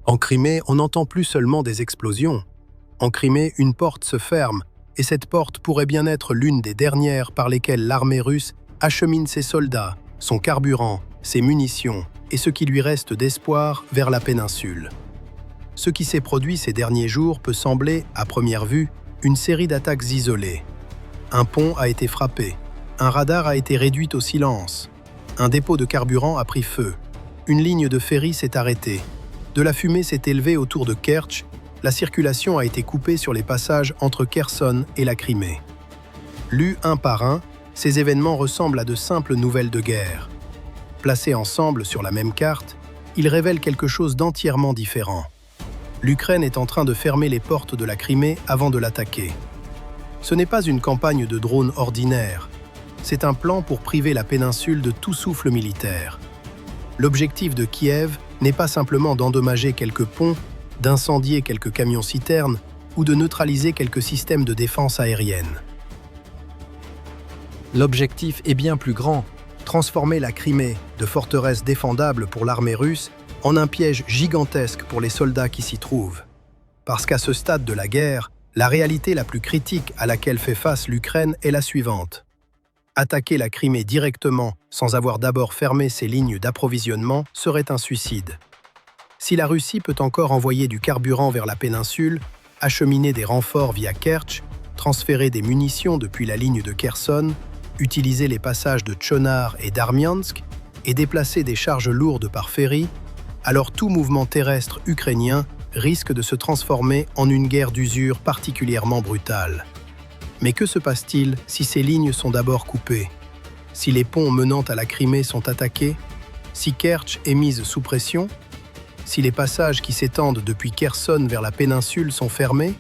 En Crimée, on n'entend plus seulement des explosions. En Crimée, une porte se ferme, et cette porte pourrait bien être l'une des dernières par lesquelles l'armée russe achemine ses soldats, son carburant, ses munitions et ce qui lui reste d'espoir vers la péninsule. Ce qui s'est produit ces derniers jours peut sembler, à première vue, une série d'attaques isolées. Un pont a été frappé, un radar a été réduit au silence, un dépôt de carburant a pris feu, une ligne de ferry s'est arrêtée, de la fumée s'est élevée autour de Kertch, la circulation a été coupée sur les passages entre Kherson et la Crimée. Lus un par un, ces événements ressemblent à de simples nouvelles de guerre. Placés ensemble sur la même carte, ils révèlent quelque chose d'entièrement différent. L'Ukraine est en train de fermer les portes de la Crimée avant de l'attaquer. Ce n'est pas une campagne de drones ordinaire, c'est un plan pour priver la péninsule de tout souffle militaire. L'objectif de Kiev n'est pas simplement d'endommager quelques ponts, d'incendier quelques camions-citernes ou de neutraliser quelques systèmes de défense aérienne. L'objectif est bien plus grand, transformer la Crimée, de forteresse défendable pour l'armée russe, en un piège gigantesque pour les soldats qui s'y trouvent. Parce qu'à ce stade de la guerre, la réalité la plus critique à laquelle fait face l'Ukraine est la suivante. Attaquer la Crimée directement sans avoir d'abord fermé ses lignes d'approvisionnement serait un suicide. Si la Russie peut encore envoyer du carburant vers la péninsule, acheminer des renforts via Kertch, transférer des munitions depuis la ligne de Kherson, utiliser les passages de Tchonar et d'Armiansk et déplacer des charges lourdes par ferry, alors tout mouvement terrestre ukrainien risque de se transformer en une guerre d'usure particulièrement brutale. Mais que se passe-t-il si ces lignes sont d'abord coupées? Si les ponts menant à la Crimée sont attaqués? Si Kertch est mise sous pression? Si les passages qui s'étendent depuis Kherson vers la péninsule sont fermés?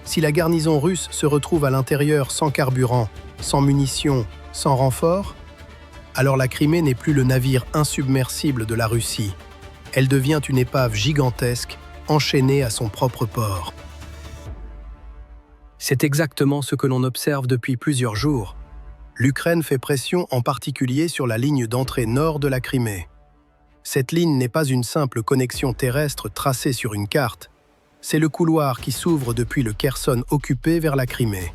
Si la garnison russe se retrouve à l'intérieur sans carburant, sans munitions, sans renfort? Alors la Crimée n'est plus le navire insubmersible de la Russie. Elle devient une épave gigantesque, enchaînée à son propre port. C'est exactement ce que l'on observe depuis plusieurs jours. L'Ukraine fait pression en particulier sur la ligne d'entrée nord de la Crimée. Cette ligne n'est pas une simple connexion terrestre tracée sur une carte. C'est le couloir qui s'ouvre depuis le Kherson occupé vers la Crimée.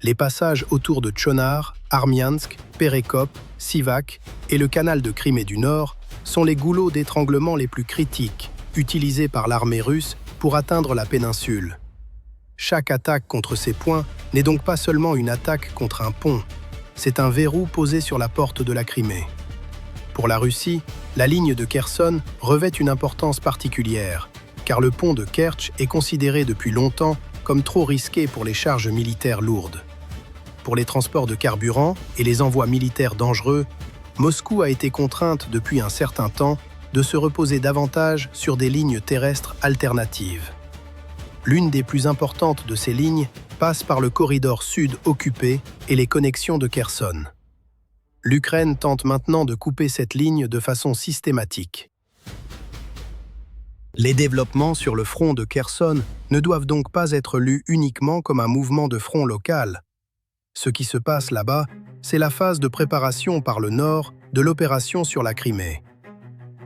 Les passages autour de Tchonar, Armiansk, Perekop, Sivak et le canal de Crimée du Nord sont les goulots d'étranglement les plus critiques utilisés par l'armée russe pour atteindre la péninsule. Chaque attaque contre ces points n'est donc pas seulement une attaque contre un pont, c'est un verrou posé sur la porte de la Crimée. Pour la Russie, la ligne de Kherson revêt une importance particulière, car le pont de Kertch est considéré depuis longtemps comme trop risqué pour les charges militaires lourdes. Pour les transports de carburant et les envois militaires dangereux, Moscou a été contrainte depuis un certain temps de se reposer davantage sur des lignes terrestres alternatives. L'une des plus importantes de ces lignes passe par le corridor sud occupé et les connexions de Kherson. L'Ukraine tente maintenant de couper cette ligne de façon systématique. Les développements sur le front de Kherson ne doivent donc pas être lus uniquement comme un mouvement de front local. Ce qui se passe là-bas, c'est la phase de préparation par le nord de l'opération sur la Crimée.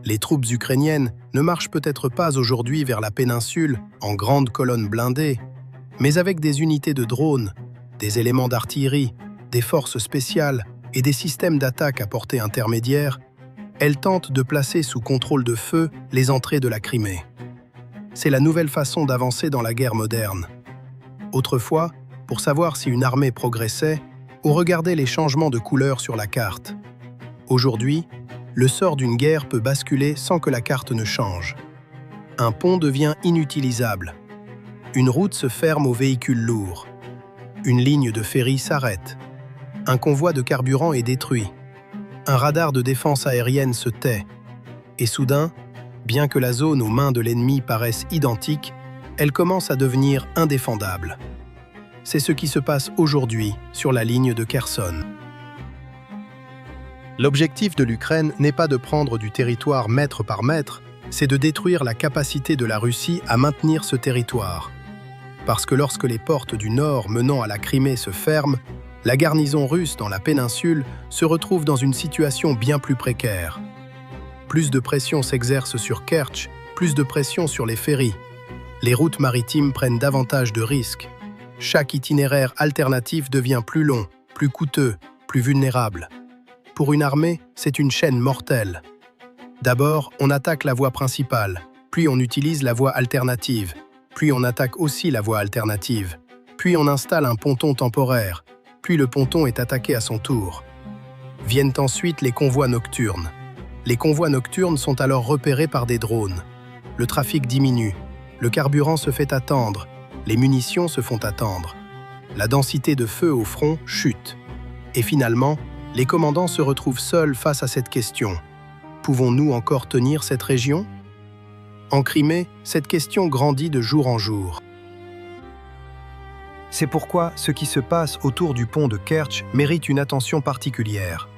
Les troupes ukrainiennes ne marchent peut-être pas aujourd'hui vers la péninsule en grandes colonnes blindées, mais avec des unités de drones, des éléments d'artillerie, des forces spéciales et des systèmes d'attaque à portée intermédiaire, elles tentent de placer sous contrôle de feu les entrées de la Crimée. C'est la nouvelle façon d'avancer dans la guerre moderne. Autrefois, pour savoir si une armée progressait, on regardait les changements de couleur sur la carte. Aujourd'hui, le sort d'une guerre peut basculer sans que la carte ne change. Un pont devient inutilisable. Une route se ferme aux véhicules lourds. Une ligne de ferry s'arrête. Un convoi de carburant est détruit. Un radar de défense aérienne se tait. Et soudain, bien que la zone aux mains de l'ennemi paraisse identique, elle commence à devenir indéfendable. C'est ce qui se passe aujourd'hui sur la ligne de Kherson. L'objectif de l'Ukraine n'est pas de prendre du territoire mètre par mètre, c'est de détruire la capacité de la Russie à maintenir ce territoire. Parce que lorsque les portes du nord menant à la Crimée se ferment, la garnison russe dans la péninsule se retrouve dans une situation bien plus précaire. Plus de pression s'exerce sur Kertch, plus de pression sur les ferries. Les routes maritimes prennent davantage de risques. Chaque itinéraire alternatif devient plus long, plus coûteux, plus vulnérable. Pour une armée, c'est une chaîne mortelle. D'abord, on attaque la voie principale, puis on utilise la voie alternative, puis on attaque aussi la voie alternative, puis on installe un ponton temporaire, puis le ponton est attaqué à son tour. Viennent ensuite les convois nocturnes. Les convois nocturnes sont alors repérés par des drones. Le trafic diminue, le carburant se fait attendre, les munitions se font attendre. La densité de feu au front chute. Et finalement, les commandants se retrouvent seuls face à cette question. Pouvons-nous encore tenir cette région? En Crimée, cette question grandit de jour en jour. C'est pourquoi ce qui se passe autour du pont de Kertch mérite une attention particulière.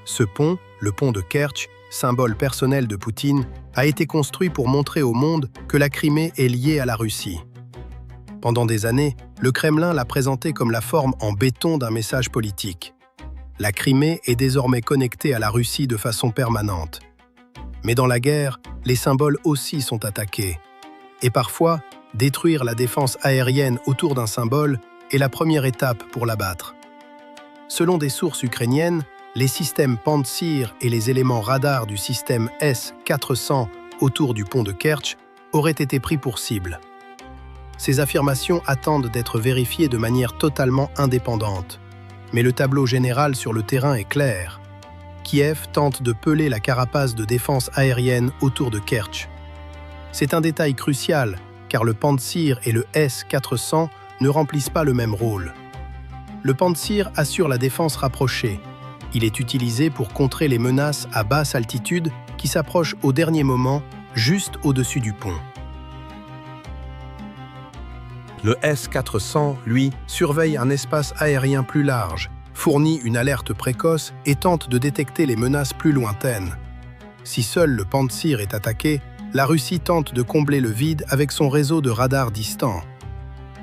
Ce pont, le pont de Kertch, symbole personnel de Poutine, a été construit pour montrer au monde que la Crimée est liée à la Russie. Pendant des années, le Kremlin l'a présenté comme la forme en béton d'un message politique. La Crimée est désormais connectée à la Russie de façon permanente. Mais dans la guerre, les symboles aussi sont attaqués. Et parfois, détruire la défense aérienne autour d'un symbole est la première étape pour l'abattre. Selon des sources ukrainiennes, les systèmes Pantsir et les éléments radars du système S-400 autour du pont de Kertch auraient été pris pour cible. Ces affirmations attendent d'être vérifiées de manière totalement indépendante. Mais le tableau général sur le terrain est clair. Kiev tente de peler la carapace de défense aérienne autour de Kertch. C'est un détail crucial, car le Pantsir et le S-400 ne remplissent pas le même rôle. Le Pantsir assure la défense rapprochée. Il est utilisé pour contrer les menaces à basse altitude qui s'approchent au dernier moment, juste au-dessus du pont. Le S-400, lui, surveille un espace aérien plus large, fournit une alerte précoce et tente de détecter les menaces plus lointaines. Si seul le Pantsir est attaqué, la Russie tente de combler le vide avec son réseau de radars distants.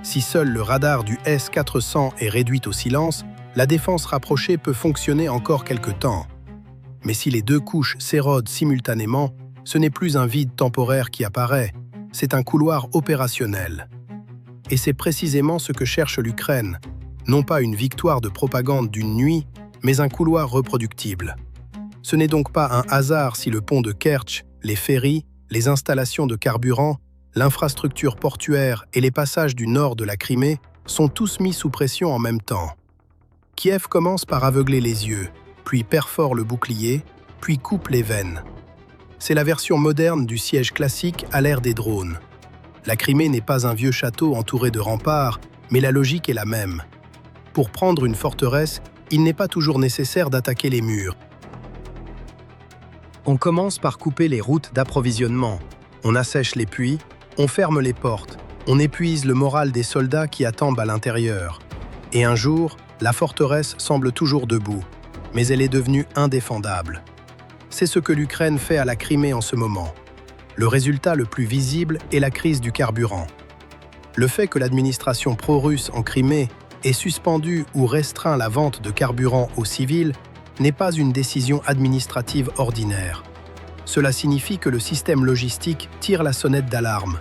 Si seul le radar du S-400 est réduit au silence, la défense rapprochée peut fonctionner encore quelque temps. Mais si les deux couches s'érodent simultanément, ce n'est plus un vide temporaire qui apparaît, c'est un couloir opérationnel. Et c'est précisément ce que cherche l'Ukraine, non pas une victoire de propagande d'une nuit, mais un couloir reproductible. Ce n'est donc pas un hasard si le pont de Kertch, les ferries, les installations de carburant, l'infrastructure portuaire et les passages du nord de la Crimée sont tous mis sous pression en même temps. Kiev commence par aveugler les yeux, puis perfore le bouclier, puis coupe les veines. C'est la version moderne du siège classique à l'ère des drones. La Crimée n'est pas un vieux château entouré de remparts, mais la logique est la même. Pour prendre une forteresse, il n'est pas toujours nécessaire d'attaquer les murs. On commence par couper les routes d'approvisionnement. On assèche les puits, on ferme les portes, on épuise le moral des soldats qui attendent à l'intérieur. Et un jour, la forteresse semble toujours debout, mais elle est devenue indéfendable. C'est ce que l'Ukraine fait à la Crimée en ce moment. Le résultat le plus visible est la crise du carburant. Le fait que l'administration pro-russe en Crimée ait suspendu ou restreint la vente de carburant aux civils n'est pas une décision administrative ordinaire. Cela signifie que le système logistique tire la sonnette d'alarme.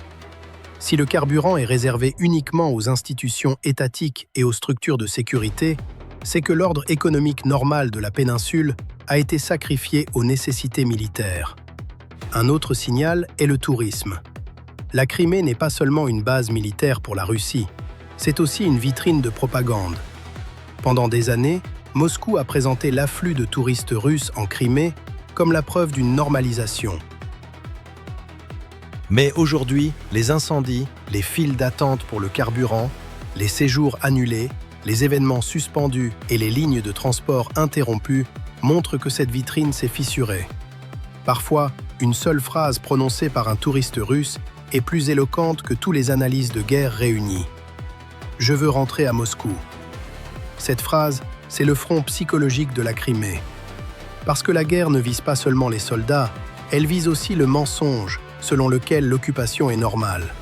Si le carburant est réservé uniquement aux institutions étatiques et aux structures de sécurité, c'est que l'ordre économique normal de la péninsule a été sacrifié aux nécessités militaires. Un autre signal est le tourisme. La Crimée n'est pas seulement une base militaire pour la Russie, c'est aussi une vitrine de propagande. Pendant des années, Moscou a présenté l'afflux de touristes russes en Crimée comme la preuve d'une normalisation. Mais aujourd'hui, les incendies, les files d'attente pour le carburant, les séjours annulés, les événements suspendus et les lignes de transport interrompues montrent que cette vitrine s'est fissurée. Parfois, une seule phrase prononcée par un touriste russe est plus éloquente que toutes les analyses de guerre réunies. « Je veux rentrer à Moscou ». Cette phrase, c'est le front psychologique de la Crimée. Parce que la guerre ne vise pas seulement les soldats, elle vise aussi le mensonge selon lequel l'occupation est normale.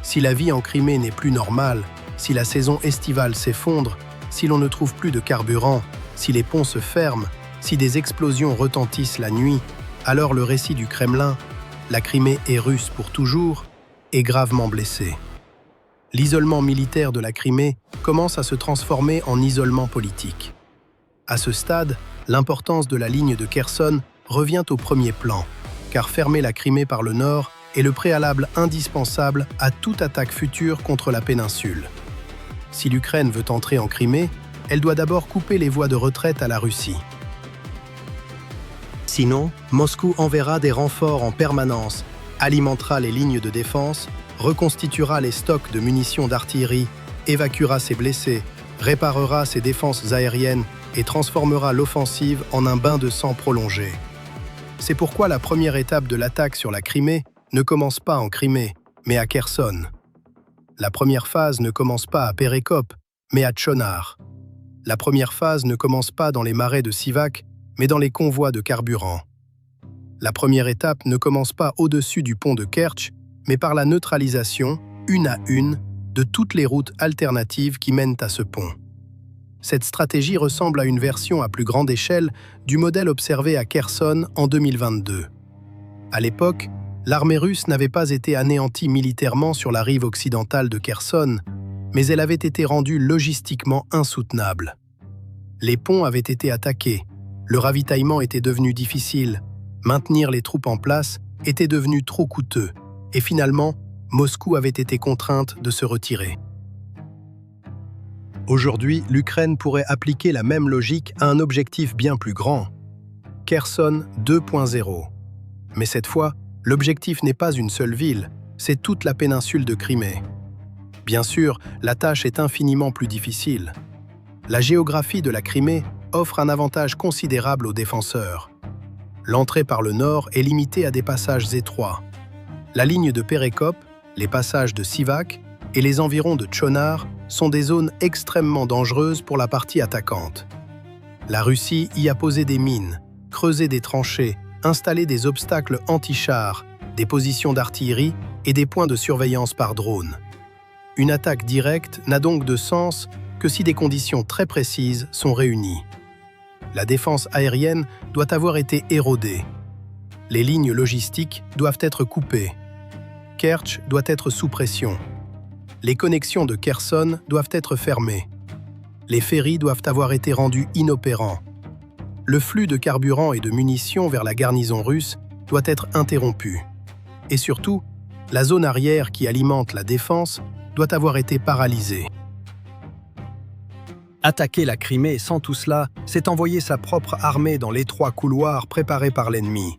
Si la vie en Crimée n'est plus normale, si la saison estivale s'effondre, si l'on ne trouve plus de carburant, si les ponts se ferment, si des explosions retentissent la nuit, alors le récit du Kremlin la Crimée est russe pour toujours, est gravement blessée. L'isolement militaire de la Crimée commence à se transformer en isolement politique. À ce stade, l'importance de la ligne de Kherson revient au premier plan, car fermer la Crimée par le nord est le préalable indispensable à toute attaque future contre la péninsule. Si l'Ukraine veut entrer en Crimée, elle doit d'abord couper les voies de retraite à la Russie. Sinon, Moscou enverra des renforts en permanence, alimentera les lignes de défense, reconstituera les stocks de munitions d'artillerie, évacuera ses blessés, réparera ses défenses aériennes et transformera l'offensive en un bain de sang prolongé. C'est pourquoi la première étape de l'attaque sur la Crimée ne commence pas en Crimée, mais à Kherson. La première phase ne commence pas à Perekop, mais à Tchonar. La première phase ne commence pas dans les marais de Sivak, mais dans les convois de carburant. La première étape ne commence pas au-dessus du pont de Kertch, mais par la neutralisation, une à une, de toutes les routes alternatives qui mènent à ce pont. Cette stratégie ressemble à une version à plus grande échelle du modèle observé à Kherson en 2022. À l'époque, l'armée russe n'avait pas été anéantie militairement sur la rive occidentale de Kherson, mais elle avait été rendue logistiquement insoutenable. Les ponts avaient été attaqués, le ravitaillement était devenu difficile, maintenir les troupes en place était devenu trop coûteux, et finalement, Moscou avait été contrainte de se retirer. Aujourd'hui, l'Ukraine pourrait appliquer la même logique à un objectif bien plus grand, Kherson 2.0. Mais cette fois, l'objectif n'est pas une seule ville, c'est toute la péninsule de Crimée. Bien sûr, la tâche est infiniment plus difficile. La géographie de la Crimée offre un avantage considérable aux défenseurs. L'entrée par le nord est limitée à des passages étroits. La ligne de Perekop, les passages de Sivak et les environs de Tchonar sont des zones extrêmement dangereuses pour la partie attaquante. La Russie y a posé des mines, creusé des tranchées, installé des obstacles anti-chars, des positions d'artillerie et des points de surveillance par drone. Une attaque directe n'a donc de sens que si des conditions très précises sont réunies. La défense aérienne doit avoir été érodée. Les lignes logistiques doivent être coupées. Kertch doit être sous pression. Les connexions de Kherson doivent être fermées. Les ferries doivent avoir été rendus inopérants. Le flux de carburant et de munitions vers la garnison russe doit être interrompu. Et surtout, la zone arrière qui alimente la défense doit avoir été paralysée. Attaquer la Crimée sans tout cela, c'est envoyer sa propre armée dans l'étroit couloir préparé par l'ennemi.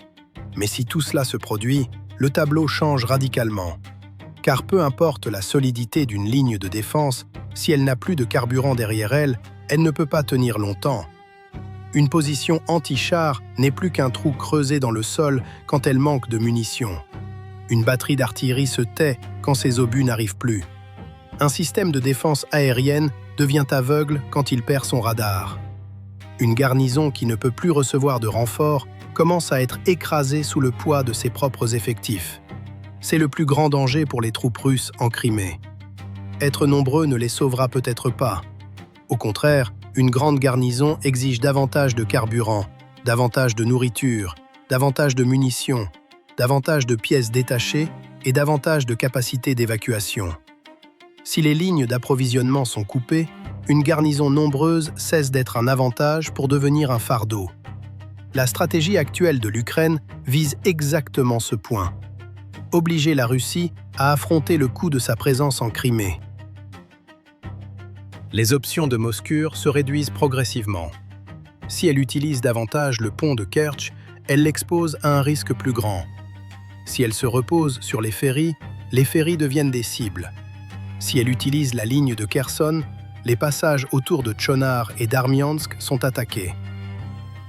Mais si tout cela se produit, le tableau change radicalement. Car peu importe la solidité d'une ligne de défense, si elle n'a plus de carburant derrière elle, elle ne peut pas tenir longtemps. Une position anti-char n'est plus qu'un trou creusé dans le sol quand elle manque de munitions. Une batterie d'artillerie se tait quand ses obus n'arrivent plus. Un système de défense aérienne devient aveugle quand il perd son radar. Une garnison qui ne peut plus recevoir de renforts commence à être écrasée sous le poids de ses propres effectifs. C'est le plus grand danger pour les troupes russes en Crimée. Être nombreux ne les sauvera peut-être pas. Au contraire, une grande garnison exige davantage de carburant, davantage de nourriture, davantage de munitions, davantage de pièces détachées et davantage de capacité d'évacuation. Si les lignes d'approvisionnement sont coupées, une garnison nombreuse cesse d'être un avantage pour devenir un fardeau. La stratégie actuelle de l'Ukraine vise exactement ce point. Obliger la Russie à affronter le coût de sa présence en Crimée. Les options de Moscou se réduisent progressivement. Si elle utilise davantage le pont de Kertch, elle l'expose à un risque plus grand. Si elle se repose sur les ferries deviennent des cibles. Si elle utilise la ligne de Kherson, les passages autour de Tchonar et d'Armiansk sont attaqués.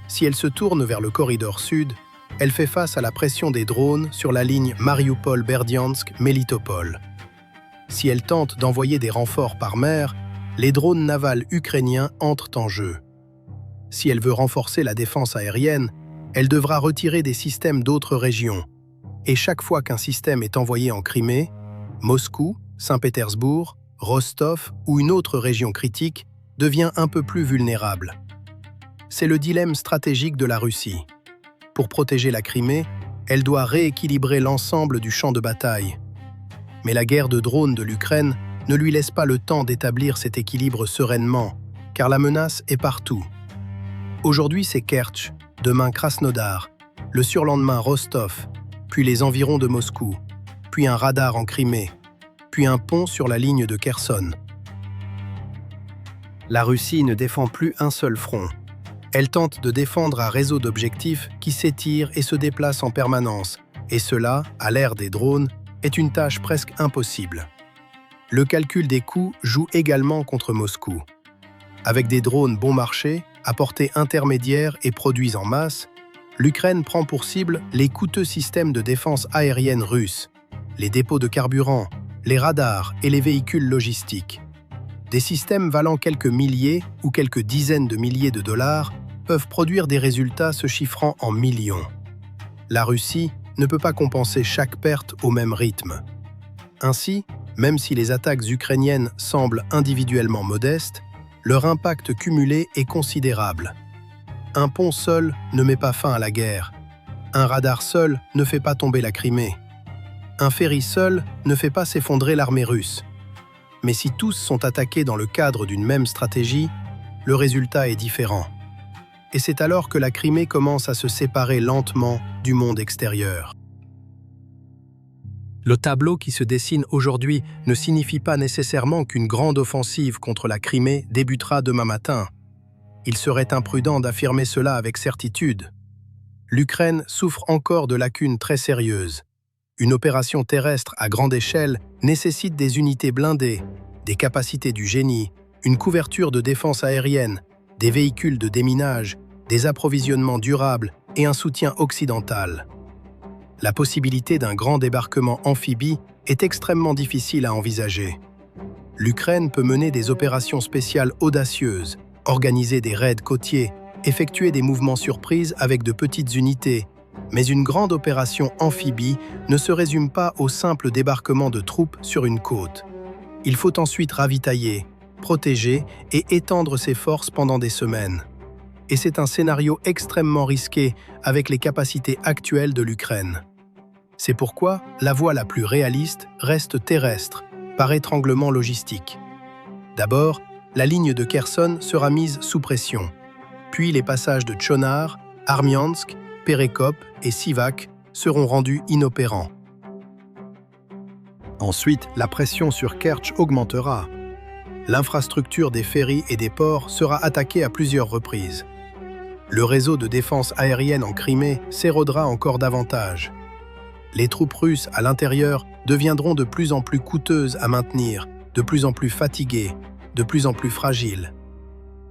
Si elle se tourne vers le corridor sud, elle fait face à la pression des drones sur la ligne Mariupol-Berdiansk-Melitopol. Si elle tente d'envoyer des renforts par mer, les drones navals ukrainiens entrent en jeu. Si elle veut renforcer la défense aérienne, elle devra retirer des systèmes d'autres régions. Et chaque fois qu'un système est envoyé en Crimée, Moscou, Saint-Pétersbourg, Rostov ou une autre région critique devient un peu plus vulnérable. C'est le dilemme stratégique de la Russie. Pour protéger la Crimée, Elle doit rééquilibrer l'ensemble du champ de bataille. Mais la guerre de drones de l'Ukraine ne lui laisse pas le temps d'établir cet équilibre sereinement, car la menace est partout. Aujourd'hui, c'est Kertch, demain Krasnodar, le surlendemain Rostov, puis les environs de Moscou, puis un radar en Crimée, puis un pont sur la ligne de Kherson. La Russie ne défend plus un seul front. Elle tente de défendre un réseau d'objectifs qui s'étire et se déplace en permanence, et cela, à l'ère des drones, est une tâche presque impossible. Le calcul des coûts joue également contre Moscou. Avec des drones bon marché, à portée intermédiaire et produits en masse, l'Ukraine prend pour cible les coûteux systèmes de défense aérienne russes, les dépôts de carburant, les radars et les véhicules logistiques. Des systèmes valant quelques milliers ou quelques dizaines de milliers de dollars peuvent produire des résultats se chiffrant en millions. La Russie ne peut pas compenser chaque perte au même rythme. Ainsi, même si les attaques ukrainiennes semblent individuellement modestes, leur impact cumulé est considérable. Un pont seul ne met pas fin à la guerre. Un radar seul ne fait pas tomber la Crimée. Un ferry seul ne fait pas s'effondrer l'armée russe. Mais si tous sont attaqués dans le cadre d'une même stratégie, le résultat est différent. Et c'est alors que la Crimée commence à se séparer lentement du monde extérieur. Le tableau qui se dessine aujourd'hui ne signifie pas nécessairement qu'une grande offensive contre la Crimée débutera demain matin. Il serait imprudent d'affirmer cela avec certitude. L'Ukraine souffre encore de lacunes très sérieuses. Une opération terrestre à grande échelle nécessite des unités blindées, des capacités du génie, une couverture de défense aérienne, des véhicules de déminage, des approvisionnements durables et un soutien occidental. La possibilité d'un grand débarquement amphibie est extrêmement difficile à envisager. L'Ukraine peut mener des opérations spéciales audacieuses, organiser des raids côtiers, effectuer des mouvements surprises avec de petites unités, mais une grande opération amphibie ne se résume pas au simple débarquement de troupes sur une côte. Il faut ensuite ravitailler, protéger et étendre ses forces pendant des semaines. Et c'est un scénario extrêmement risqué avec les capacités actuelles de l'Ukraine. C'est pourquoi la voie la plus réaliste reste terrestre, par étranglement logistique. D'abord, la ligne de Kherson sera mise sous pression. Puis les passages de Tchonar, Armiansk, Perekop et Sivak seront rendus inopérants. Ensuite, la pression sur Kertch augmentera. L'infrastructure des ferries et des ports sera attaquée à plusieurs reprises. Le réseau de défense aérienne en Crimée s'érodera encore davantage. Les troupes russes à l'intérieur deviendront de plus en plus coûteuses à maintenir, de plus en plus fatiguées, de plus en plus fragiles.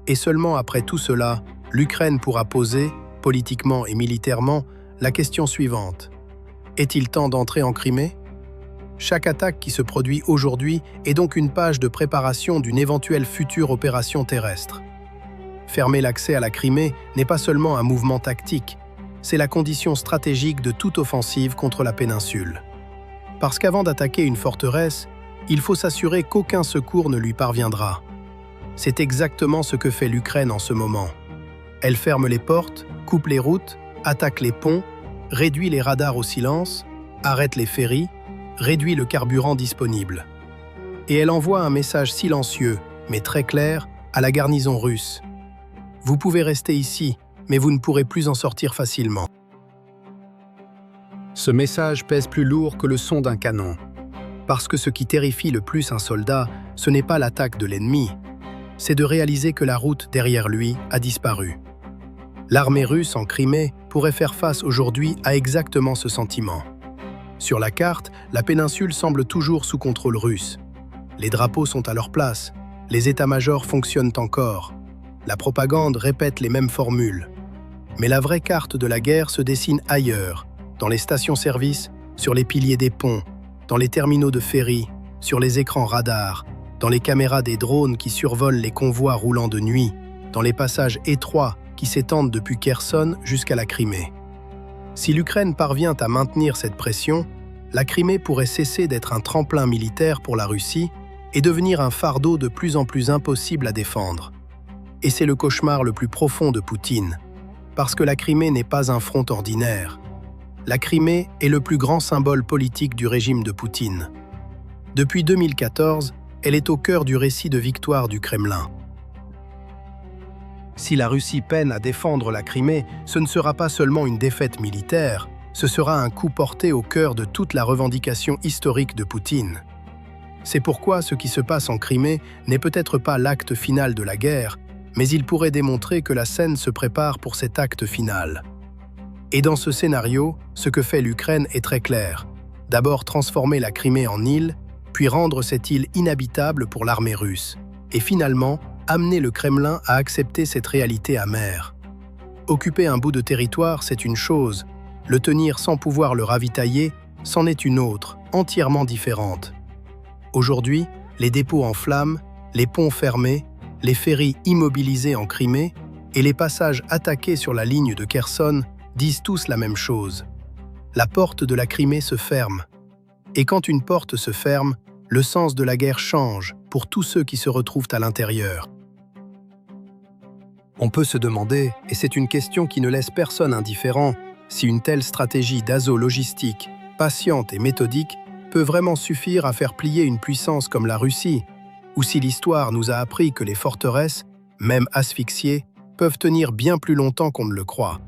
Et seulement après tout cela, l'Ukraine pourra poser, politiquement et militairement, la question suivante. Est-il temps d'entrer en Crimée ? Chaque attaque qui se produit aujourd'hui est donc une page de préparation d'une éventuelle future opération terrestre. Fermer l'accès à la Crimée n'est pas seulement un mouvement tactique, c'est la condition stratégique de toute offensive contre la péninsule. Parce qu'avant d'attaquer une forteresse, il faut s'assurer qu'aucun secours ne lui parviendra. C'est exactement ce que fait l'Ukraine en ce moment. Elle ferme les portes, coupe les routes, attaque les ponts, réduit les radars au silence, arrête les ferries, réduit le carburant disponible. Et elle envoie un message silencieux, mais très clair, à la garnison russe. Vous pouvez rester ici, mais vous ne pourrez plus en sortir facilement. Ce message pèse plus lourd que le son d'un canon. Parce que ce qui terrifie le plus un soldat, ce n'est pas l'attaque de l'ennemi, c'est de réaliser que la route derrière lui a disparu. L'armée russe en Crimée pourrait faire face aujourd'hui à exactement ce sentiment. Sur la carte, la péninsule semble toujours sous contrôle russe. Les drapeaux sont à leur place, les états-majors fonctionnent encore. La propagande répète les mêmes formules. Mais la vraie carte de la guerre se dessine ailleurs, dans les stations-service, sur les piliers des ponts, dans les terminaux de ferry, sur les écrans radars, dans les caméras des drones qui survolent les convois roulant de nuit, dans les passages étroits qui s'étendent depuis Kherson jusqu'à la Crimée. Si l'Ukraine parvient à maintenir cette pression, la Crimée pourrait cesser d'être un tremplin militaire pour la Russie et devenir un fardeau de plus en plus impossible à défendre. Et c'est le cauchemar le plus profond de Poutine, parce que la Crimée n'est pas un front ordinaire. la Crimée est le plus grand symbole politique du régime de Poutine. Depuis 2014, elle est au cœur du récit de victoire du Kremlin. Si la Russie peine à défendre la Crimée, ce ne sera pas seulement une défaite militaire, ce sera un coup porté au cœur de toute la revendication historique de Poutine. C'est pourquoi ce qui se passe en Crimée n'est peut-être pas l'acte final de la guerre, mais il pourrait démontrer que la scène se prépare pour cet acte final. Et dans ce scénario, ce que fait l'Ukraine est très clair. D'abord transformer la Crimée en île, puis rendre cette île inhabitable pour l'armée russe, et finalement amener le Kremlin à accepter cette réalité amère. Occuper un bout de territoire, c'est une chose, le tenir sans pouvoir le ravitailler, c'en est une autre, entièrement différente. Aujourd'hui, les dépôts en flammes, les ponts fermés, les ferries immobilisés en Crimée et les passages attaqués sur la ligne de Kherson disent tous la même chose. La porte de la Crimée se ferme. Et quand une porte se ferme, le sens de la guerre change pour tous ceux qui se retrouvent à l'intérieur. On peut se demander, et c'est une question qui ne laisse personne indifférent, si une telle stratégie d'assaut logistique, patiente et méthodique, peut vraiment suffire à faire plier une puissance comme la Russie, ou si l'histoire nous a appris que les forteresses, même asphyxiées, peuvent tenir bien plus longtemps qu'on ne le croit.